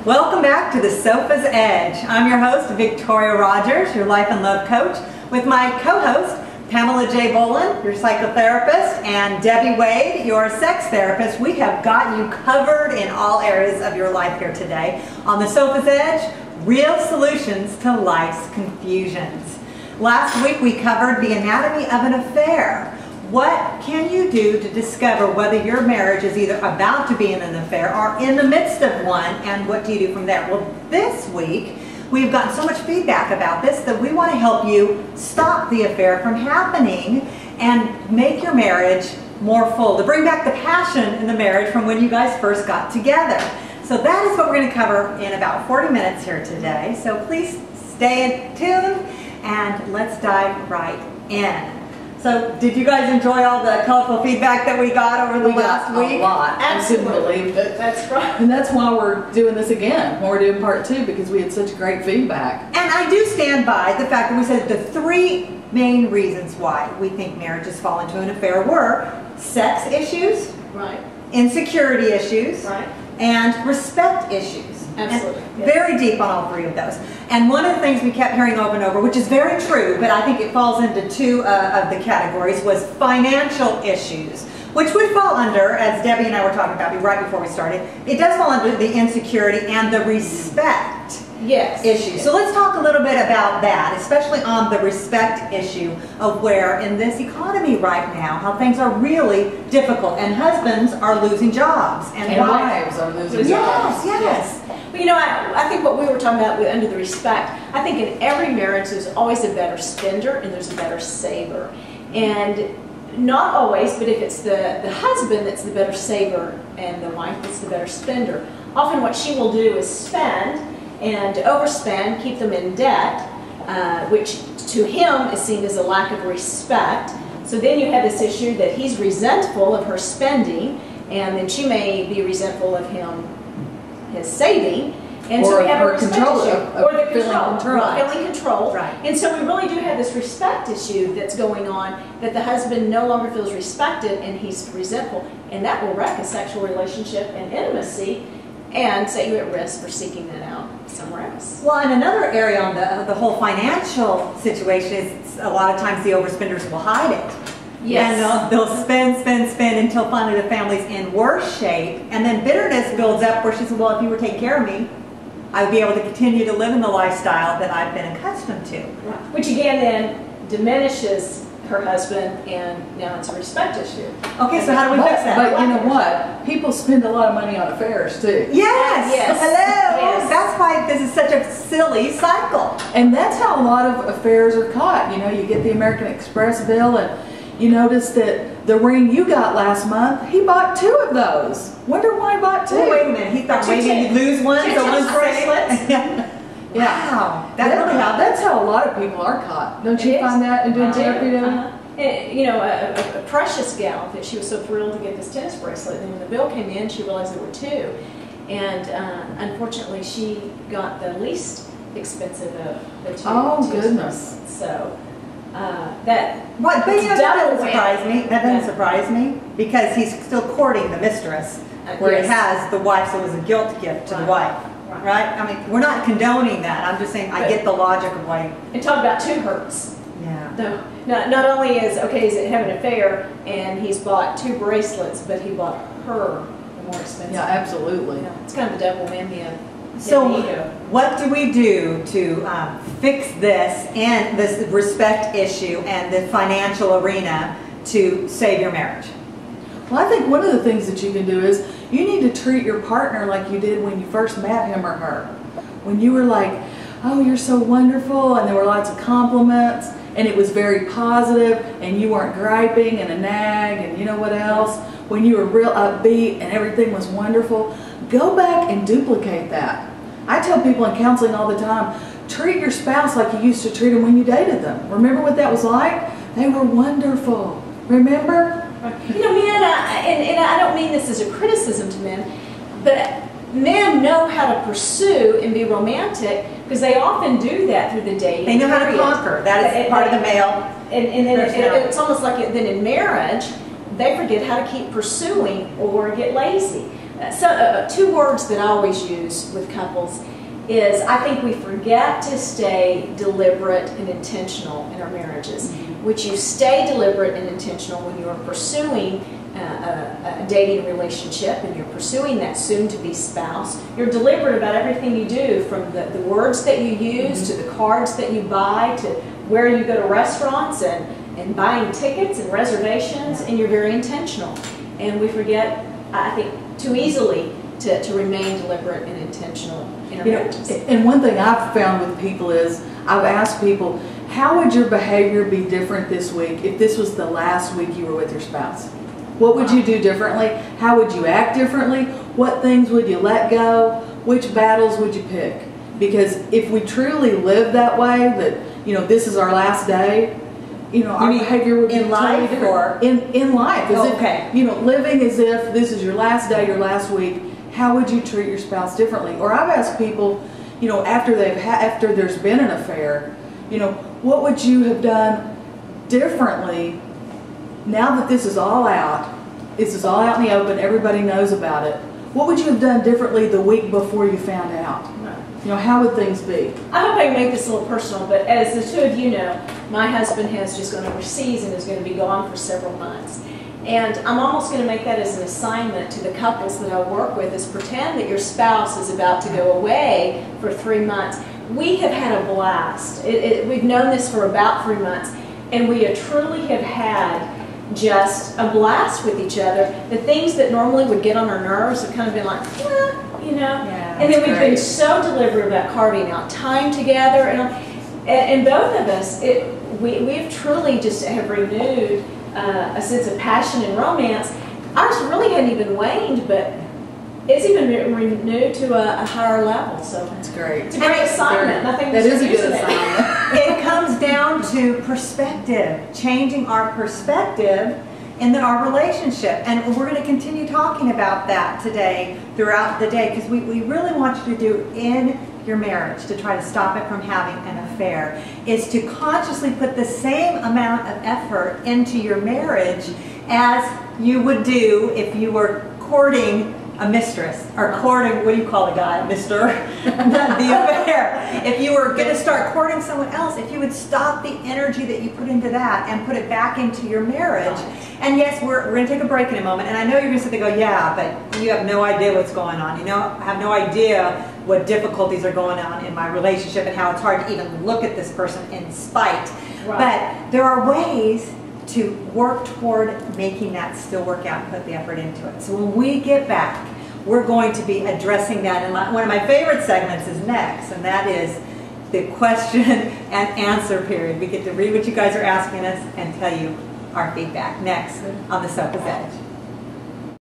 Welcome back to the Sofa's Edge. I'm your host, Victorya Rogers, your life and love coach, with my co-host, Pamela J. Bolen, your psychotherapist, and Debby Wade, your sex therapist. We have got you covered in all areas of your life here today on the Sofa's Edge, real solutions to life's confusions. Last week we covered the anatomy of an affair. What can you do to discover whether your marriage is either about to be in an affair or in the midst of one, and what do you do from there? Well, this week we've gotten so much feedback about this that we want to help you stop the affair from happening and make your marriage more full, to bring back the passion in the marriage from when you guys first got together. So that is what we're going to cover in about 40 minutes here today. So please stay tuned and let's dive right in. So, did you guys enjoy all the colorful feedback that we got over the last week? A lot. Absolutely. I couldn't believe it. That's right. And that's why we're doing this again. We're doing part 2 because we had such great feedback. And I do stand by the fact that we said the 3 main reasons why we think marriages fall into an affair were sex issues, Right. insecurity issues, Right. and respect issues. Absolutely. And very deep on all 3 of those. And one of the things we kept hearing over and over, which is very true, but I think it falls into 2 of the categories, was financial issues, which would fall under, as Debbie and I were talking about right before we started, it does fall under the insecurity and the respect issue. Yes. So let's talk a little bit about that, especially on the respect issue of where in this economy right now, how things are really difficult and husbands are losing jobs and wives are losing Yes, jobs. yes. But you know, I think what we were talking about with under the respect, I think in every marriage there's always a better spender and there's a better saver. And not always, but if it's the husband that's the better saver and the wife that's the better spender, often what she will do is spend and overspend, keep them in debt, which to him is seen as a lack of respect. So then you have this issue that he's resentful of her spending, and then she may be resentful of him, his saving, and so we have a respect issue. Or the feeling controlled. Right. And so we really do have this respect issue that's going on, that the husband no longer feels respected and he's resentful, and that will wreck a sexual relationship and intimacy and set you at risk for seeking that out somewhere else. Well, and another area on the whole financial situation is a lot of times the overspenders will hide it. Yes. And they'll spend until finally the family's in worse shape, and then bitterness builds up where she says, well, if you were taking care of me, I would be able to continue to live in the lifestyle that I've been accustomed to. Right. Which again then diminishes her husband, and now it's a respect issue. Okay, so how do we fix that? But you know what? People spend a lot of money on affairs too. Yes! Yes. Hello! Yes. That's why this is such a silly cycle. And that's how a lot of affairs are caught. You know, you get the American Express bill and you notice that the ring you got last month, he bought 2 of those. Wonder why he bought 2. Oh, wait a minute, he thought maybe he'd lose one, so one's bracelets. Yeah. Wow, That's how a lot of people are caught. Don't you find that in doing therapy? You know, a precious gal that she was so thrilled to get this tennis bracelet, and when the bill came in, she realized there were 2, and unfortunately, she got the least expensive of the 2. Oh goodness! So that. But you know, that doesn't win. surprise me. That doesn't surprise me because he's still courting the mistress, where he has the wife, so it was a guilt gift to the wife. Right? I mean, we're not condoning that. I'm just saying I get the logic of why. And talk about 2 hurts. Yeah. No, not only is he's having an affair and he's bought 2 bracelets, but he bought her the more expensive. Yeah, absolutely. You know, it's kind of the double whammy of So, ego. what do we do to fix this and this respect issue and the financial arena to save your marriage? Well, I think one of the things that you can do is you need to treat your partner like you did when you first met him or her. When you were like, oh, you're so wonderful, and there were lots of compliments, and it was very positive, and you weren't griping and a nag, and you know what else? When you were real upbeat and everything was wonderful, go back and duplicate that. I tell people in counseling all the time, treat your spouse like you used to treat them when you dated them. Remember what that was like? They were wonderful. Remember? You know, men, and I don't mean this as a criticism to men, but men know how to pursue and be romantic because they often do that through the dating. They know how to conquer. That is part of the male. And it's almost like then in marriage, they forget how to keep pursuing or get lazy. two words that I always use with couples is I think we forget to stay deliberate and intentional in our marriages, which you stay deliberate and intentional when you are pursuing a dating relationship and you're pursuing that soon-to-be spouse. You're deliberate about everything you do, from the words that you use to the cards that you buy to where you go to restaurants and buying tickets and reservations, and you're very intentional. And we forget, I think, too easily to remain deliberate and intentional in our marriages. And one thing I've found with people is I've asked people, how would your behavior be different this week if this was the last week you were with your spouse? What would you do differently? How would you act differently? What things would you let go? Which battles would you pick? Because if we truly live that way, that, you know, this is our last day, you know, our behavior would be in life or in life. As okay. If, you know, living as if this is your last day, your last week. How would you treat your spouse differently? Or I've asked people, you know, after there's been an affair, you know, what would you have done differently now that this is all out? This is all out in the open. Everybody knows about it. What would you have done differently the week before you found out? You know, how would things be? I hope I can make this a little personal, but as the two of you know, my husband has just gone overseas and is going to be gone for several months. And I'm almost going to make that as an assignment to the couples that I work with, is pretend that your spouse is about to go away for 3 months. We have had a blast. We've known this for about 3 months, and we truly have had just a blast with each other. The things that normally would get on our nerves have kind of been like, you know. Yeah, and then we've great. been so deliberate about carving out time together, and both of us, we've truly just have renewed a sense of passion and romance. Ours really hadn't even waned, but it's even been renewed to a higher level. So That's great. it's a great assignment. I think That we is a should good use it. assignment. It comes down to perspective, changing our perspective in our relationship. And we're going to continue talking about that today throughout the day, because we really want you to do in your marriage, to try to stop it from having an affair, is to consciously put the same amount of effort into your marriage as you would do if you were courting a mistress, or courting, what do you call a guy, mister? The affair. If you were going to start courting someone else, if you would stop the energy that you put into that and put it back into your marriage. And yes, we're going to take a break in a moment, and I know you're going to sit there and go, yeah, but you have no idea what's going on. You know, I have no idea what difficulties are going on in my relationship and how it's hard to even look at this person in spite. Right. But there are ways to work toward making that still work out and put the effort into it. So when we get back, we're going to be addressing that. And one of my favorite segments is next, and that is the question and answer period. We get to read what you guys are asking us and tell you our feedback next on The Sofa's Edge.